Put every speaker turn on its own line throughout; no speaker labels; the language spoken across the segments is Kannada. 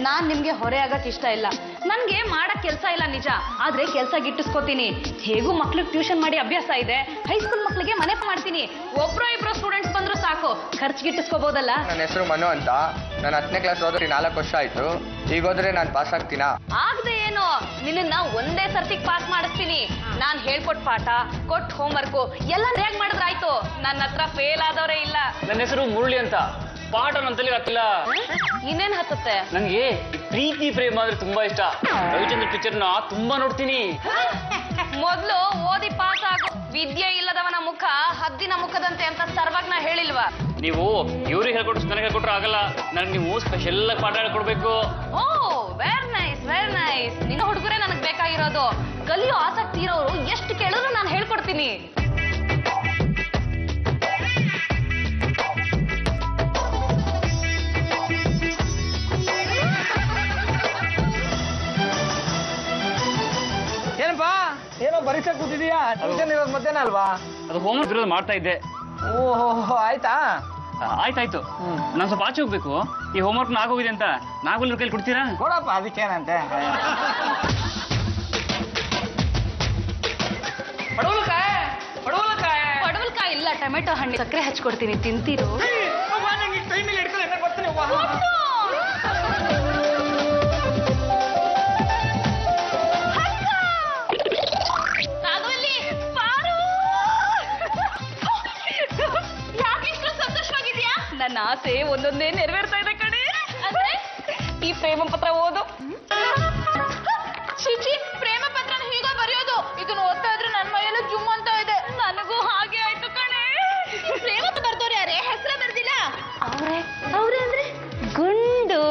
ನಾನ್ ನಿಮ್ಗೆ ಹೊರೆ ಆಗಕ್ ಇಷ್ಟ ಇಲ್ಲ. ನನ್ಗೆ ಮಾಡಕ್ ಕೆಲ್ಸ ಇಲ್ಲ ನಿಜ, ಆದ್ರೆ ಕೆಲ್ಸ ಗಿಟ್ಟಿಸ್ಕೋತೀನಿ. ಹೇಗೂ ಮಕ್ಳಿಗೆ ಟ್ಯೂಷನ್ ಮಾಡಿ ಅಭ್ಯಾಸ ಇದೆ. ಹೈಸ್ಕೂಲ್ ಮಕ್ಳಿಗೆ ಮನೆ ಮಾಡ್ತೀನಿ. ಒಬ್ರು ಇಬ್ರು ಸ್ಟೂಡೆಂಟ್ಸ್ ಬಂದ್ರು ಸಾಕು, ಖರ್ಚು ಗಿಟ್ಟಿಸ್ಕೋಬಹುದಲ್ಲ.
ನನ್ನ ಹೆಸರು ಮನು ಅಂತ. ನಾನು 10ನೇ ಕ್ಲಾಸ್ ಹೋದ್ರೆ 4 ವರ್ಷ ಆಯ್ತು. ಈಗ ಹೋದ್ರೆ ನಾನು ಪಾಸ್ ಆಗ್ತೀನಾ?
ಆಗದೆ ಏನು, ನಿನ್ನ ಒಂದೇ ಸರ್ತಿಗೆ ಪಾಸ್ ಮಾಡಿಸ್ತೀನಿ. ನಾನ್ ಹೇಳ್ಕೊಟ್ ಪಾಠ, ಕೊಟ್ ಹೋಮ್ವರ್ಕ್ ಎಲ್ಲ ಸರಿಯಾಗಿ ಮಾಡಿದ್ರಾಯ್ತು. ನನ್ನ ಹತ್ರ ಫೇಲ್ ಆದವರೇ ಇಲ್ಲ.
ನನ್ನ ಹೆಸರು ಮುರಳಿ ಅಂತ. ಪಾಠ ನನ್ನ ತಲೆಗೆ ಹತ್ತಿಲ್ಲ.
ಇನ್ನೇನ್ ಹತ್ತುತ್ತೆ?
ನನಗೆ ಪ್ರೀತಿ ಪ್ರೇಮ ಅಂದ್ರೆ ತುಂಬಾ ಇಷ್ಟ. ರವಿಚಂದ್ರ ಪಿಕ್ಚರ್ನ ತುಂಬಾ ನೋಡ್ತೀನಿ.
ಮೊದ್ಲು ಓದಿ ಪಾಸ್ ಆಗು. ವಿದ್ಯೆ ಇಲ್ಲದವನ ಮುಖ ಹದ್ದಿನ ಮುಖದಂತೆ ಅಂತ ಸರ್ವಜ್ಞ ಹೇಳಿಲ್ವಾ?
ನೀವು ಇವ್ರಿಗೆ ಹೇಳ್ಕೊಟ್ಟು ನನಗೆ ಹೇಳ್ಕೊಟ್ರೆ ಆಗಲ್ಲ. ನನಗೆ ನೀವು ಸ್ಪೆಷಲ್ ಪಾಠ ಹೇಳ್ಕೊಡ್ಬೇಕು.
ಓ ವೆರಿ ನೈಸ್, ವೆರಿ ನೈಸ್. ನಿನ್ನ ಹುಡುಗರೇ ನನಗ್ ಬೇಕಾಗಿರೋದು. ಕಲಿಯೋ ಆಸಕ್ತಿ ಇರೋರು ಎಷ್ಟು ಕೇಳಿದ್ರು ನಾನು ಹೇಳ್ಕೊಡ್ತೀನಿ.
ಏನಪ್ಪಾ ಏನೋ ಪರೀಕ್ಷೆ ಕೂತಿದೀಯಾ? ಟ್ಯೂಷನ್ ಇರೋದು ಮಧ್ಯಾಹ್ನ ಅಲ್ವಾ?
ಅದು ಹೋಮ್ವರ್ಕ್ ಇರೋದು ಮಾಡ್ತಾ ಇದ್ದೆ.
ಓಹೋ ಆಯ್ತಾ?
ಆಯ್ತಾಯ್ತು. ನಾನು ಸ್ವಲ್ಪ ಆಚೆ ಹೋಗ್ಬೇಕು. ಈ ಹೋಮ್ವರ್ಕ್ ಆಗೋಗಿದೆ ಅಂತ ನಾಗೂಲ್ರ ಕೈಲಿ ಕೊಡ್ತೀರಾ?
ಕೊಡಪ್ಪ, ಅದಕ್ಕೇನಂತೆ.
ಪಡವಲ್ಕಾಯಿ ಇಲ್ಲ, ಟೊಮೆಟೊ ಹಣ್ಣು ಸಕ್ಕರೆ ಹಚ್ಕೊಡ್ತೀನಿ, ತಿಂತೀರು? ನನ್ನ ಆಸೆ ಒಂದೊಂದೇ ನೆರವೇರ್ತಾ ಇದೆ ಕಣೆ. ಅಂದ್ರೆ ಈ ಪ್ರೇಮ ಪತ್ರ ಓದು. ಚಿಚಿ, ಪ್ರೇಮ ಪತ್ರನ ಹೀಗ ಬರೆಯೋದು? ಇದನ್ನ ಓದ್ತಾ ಇದ್ರೆ ನನ್ನ ಮೈಯೆಲ್ಲ ಜುಮ್ ಅಂತ ಇದೆ. ನನಗೂ ಹಾಗೆ ಆಯ್ತು ಕಣೆ. ಪ್ರೇಮ ಬರ್ದವ್ರು ಯಾರೇ? ಹೆಸರೇ ಬರ್ದಿಲ್ಲ. ಅವ್ರೆ ಅಂದ್ರೆ ಗುಂಡು.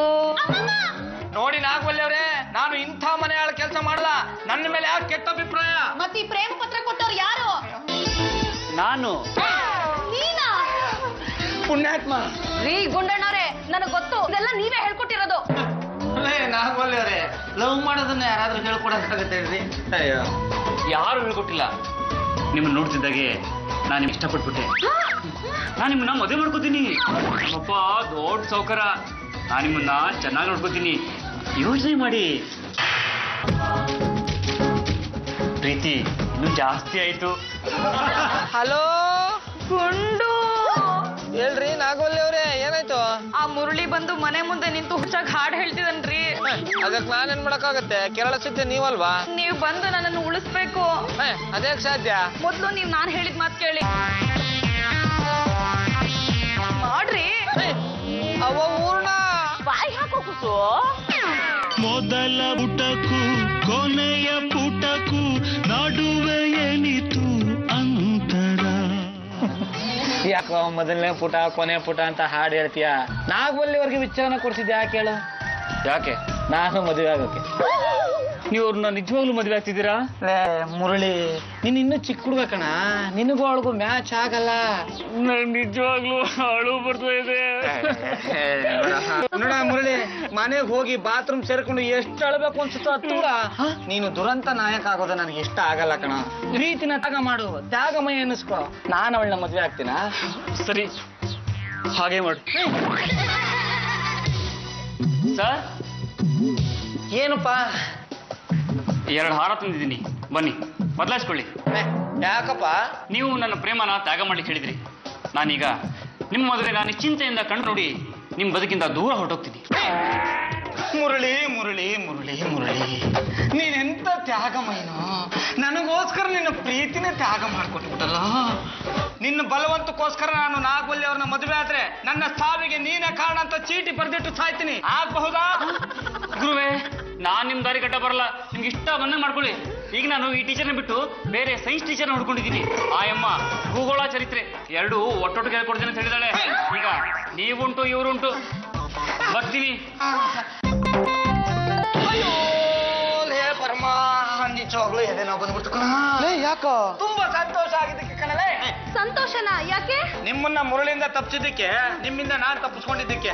ನೋಡಿ ನಾಗವಲ್ಲಿ ಅವ್ರೆ, ನಾನು ಇಂಥ ಮನೆಯಾಳ ಕೆಲಸ ಮಾಡಲ್ಲ. ನನ್ನ ಮೇಲೆ ಯಾಕೆ ಕೆಟ್ಟ ಅಭಿಪ್ರಾಯ?
ಮತ್ತೆ ಈ ಪ್ರೇಮ ಪತ್ರ ಕೊಟ್ಟವ್ರು ಯಾರು?
ನಾನು.
ನೀನಾ?
ಪುಣ್ಯಾತ್ಮ
ರೀ ಗುಂಡಣ್ಣವ್ರೆ, ನನಗ್ ಗೊತ್ತು, ಇದೆಲ್ಲ ನೀವೇ ಹೇಳ್ಕೊಟ್ಟಿರೋದು.
ನಾಗವಲ್ಲಿ ಅವರೇ, ಲವ್ ಮಾಡೋದನ್ನ ಯಾರಾದ್ರೂ ಹೇಳ್ಕೊಡಕ್ಕಾಗತ್ತೆ ಹೇಳ್ರಿ? ಅಯ್ಯೋ,
ಯಾರು ಹೇಳ್ಕೊಟ್ಟಿಲ್ಲ. ನಿಮ್ಮನ್ನ ನೋಡ್ತಿದ್ದಾಗೆ ನಾನು ನಿಮ್ಗೆ ಇಷ್ಟಪಟ್ಬಿಟ್ಟೆ. ನಾನು ನಿಮ್ಮನ್ನ ಮದುವೆ ಮಾಡ್ಕೋತೀನಿ. ನಮ್ಮಪ್ಪ ದೊಡ್ಡ ಸೌಕರ. ನಾನು ನಿಮ್ಮನ್ನ ಚೆನ್ನಾಗಿ ನೋಡ್ಕೋತೀನಿ. ಯೋಚನೆ ಮಾಡಿ. ಪ್ರೀತಿ ಇನ್ನೂ ಜಾಸ್ತಿ ಆಯ್ತು.
ಹಲೋ
ಗುಂಡು,
ಹೇಳ್ರಿ ನಾಗವಲ್ಲಿ ಅವ್ರೆ, ಏನಾಯ್ತು?
ಆ ಮುರಳಿ ಬಂದು ಮನೆ ಮುಂದೆ ನಿಂತು ಹುಚ್ಚಾಗಿ ಹಾಡು ಹೇಳ್ತಿದನ್ರಿ.
ಅದಕ್ಕೆ ನಾನೇನ್ ಮಾಡಕ್ಕಾಗತ್ತೆ? ಕೇರಳ ಸಿದ್ದೆ ನೀವಲ್ವಾ?
ನೀವ್ ಬಂದು ನನ್ನನ್ನು ಉಳಿಸ್ಬೇಕು.
ಅದೇಕ್ ಸಾಧ್ಯ?
ಮೊದ್ಲು ನೀವ್ ನಾನ್ ಹೇಳಿದ್ ಮಾತು ಕೇಳಿ ಮಾಡ್ರಿ.
ಅವ ಊರ್ಣ
ಬಾಯಿ ಹಾಕೋ ಕುಸು.
ಮೊದಲ ಪುಟಕು ಕೊನೆಯ ಪುಟಕು ನಡುವೆ ಏನಿತು ಅಂತರ.
ಯಾಕೋ ಮೊದಲನೇ ಪುಟ ಕೊನೆ ಪುಟ ಅಂತ ಹಾಡು ಹೇಳ್ತೀಯ? ನಾಗವಲ್ಲಿವರೆಗೆ ವಿಚಾರನ ಕೊಡ್ಸಿದ್ಯಾ ಕೇಳು?
ಯಾಕೆ?
ನಾನು ಮದುವೆ ಆಗೋಕೆ.
ನೀವು ಅವ್ರನ್ನ ನಿಜವಾಗ್ಲೂ ಮದುವೆ ಆಗ್ತಿದ್ದೀರಾ?
ಮುರಳಿ, ನೀನ್ ಇನ್ನೂ ಚಿಕ್ಕ ಹುಡುಗ ಕಣ. ನಿನಗೂ ಅವಳಿಗೂ ಮ್ಯಾಚ್ ಆಗಲ್ಲ.
ನಿಜವಾಗ್ಲೂ ಅಳು ಬರ್ತಾ ಇದೆ.
ನೋಡ ಮುರಳಿ, ಮನೆಗೆ ಹೋಗಿ ಬಾತ್ರೂಮ್ ಸೇರ್ಕೊಂಡು ಎಷ್ಟು ಅಳಬೇಕು ಅನ್ಸುತ್ತೋ ಅತ್ತೂರ. ನೀನು ದುರಂತ ನಾಯಕ ಆಗೋದು ನನಗೆ ಇಷ್ಟ ಆಗಲ್ಲ ಕಣ. ಪ್ರೀತಿನ ತ್ಯಾಗ ಮಾಡು, ತ್ಯಾಗಮಯ ಅನ್ನಿಸ್ಕೊ. ನಾನು ಅವಳನ್ನ ಮದುವೆ ಆಗ್ತೀನ?
ಸರಿ, ಹಾಗೆ ಮಾಡು. ಸರ್,
ಏನಪ್ಪ?
2 ಹಾರ ತಂದಿದ್ದೀನಿ, ಬನ್ನಿ ಬದಲಾಯಿಸ್ಕೊಳ್ಳಿ.
ಯಾಕಪ್ಪ?
ನೀವು ನನ್ನ ಪ್ರೇಮನ ತ್ಯಾಗ ಮಾಡ್ಲಿಕ್ಕೆ ಹೇಳಿದ್ರಿ. ನಾನೀಗ ನಿಮ್ಮ ಮದುವೆನ ನಿಶ್ಚಿಂತೆಯಿಂದ ಕಂಡು ನೋಡಿ ನಿಮ್ಮ ಬದುಕಿಂದ ದೂರ ಹೊರಟೋಗ್ತೀನಿ.
ಮುರಳಿ ಮುರಳಿ ಮುರಳಿ ಮುರಳಿ, ನೀನೆಂತ ತ್ಯಾಗಮಯನು. ನನಗೋಸ್ಕರ ನಿನ್ನ ಪ್ರೀತಿನೇ ತ್ಯಾಗ ಮಾಡ್ಕೊಟ್ಬಿಟ್ಟಲ್ಲ. ನಿನ್ನ ಬಲವಂತಕ್ಕೋಸ್ಕರ ನಾನು ನಾಗವಲ್ಲಿ ಅವ್ರನ್ನ ಮದುವೆ ಆದ್ರೆ ನನ್ನ ಸಾವಿಗೆ ನೀನೇ ಕಾರಣ ಅಂತ ಚೀಟಿ ಬರೆದಿಟ್ಟು ಸಾಯ್ತೀನಿ. ಆಗಬಹುದಾ?
ಗುರುವೇ, ನಾನ್ ನಿಮ್ ದಾರಿ ಕಟ್ಟ ಬರಲ್ಲ. ನಿಮ್ಗೆ ಇಷ್ಟ ಬಂದಂಗೆ ಮಾಡ್ಕೊಳ್ಳಿ. ಈಗ ನಾನು ಈ ಟೀಚರ್ನ ಬಿಟ್ಟು ಬೇರೆ ಸೈನ್ಸ್ ಟೀಚರ್ನ ಹುಡ್ಕೊಂಡಿದ್ದೀನಿ. ಆಯಮ್ಮ ಭೂಗೋಳ ಚರಿತ್ರೆ ಎರಡೂ ಒಟ್ಟೊಟ್ಟಿಗೆ ಹೇಳ್ಕೊಡ್ತೀನಿ ಅಂತ ಹೇಳಿದಾಳೆ. ಈಗ ನೀವುಂಟು ಇವರುಂಟು, ಬರ್ತೀನಿ.
ಪರಮ ನಿಜವಾಗ್ಲು ಎದೆನೋ ಬಂದ್ಬಿಡ್ತು ಕಣ. ಯಾಕೋ? ತುಂಬಾ ಸಂತೋಷ ಆಗಿದ್ದಕ್ಕೆ ಕಣಲೇ.
ಸಂತೋಷನಾ? ಯಾಕೆ?
ನಿಮ್ಮನ್ನ ಮುರಳಿಯಿಂದ ತಪ್ಪಿಸಿದ್ದಕ್ಕೆ, ನಿಮ್ಮಿಂದ ನಾನ್ ತಪ್ಪಿಸ್ಕೊಂಡಿದ್ದಕ್ಕೆ.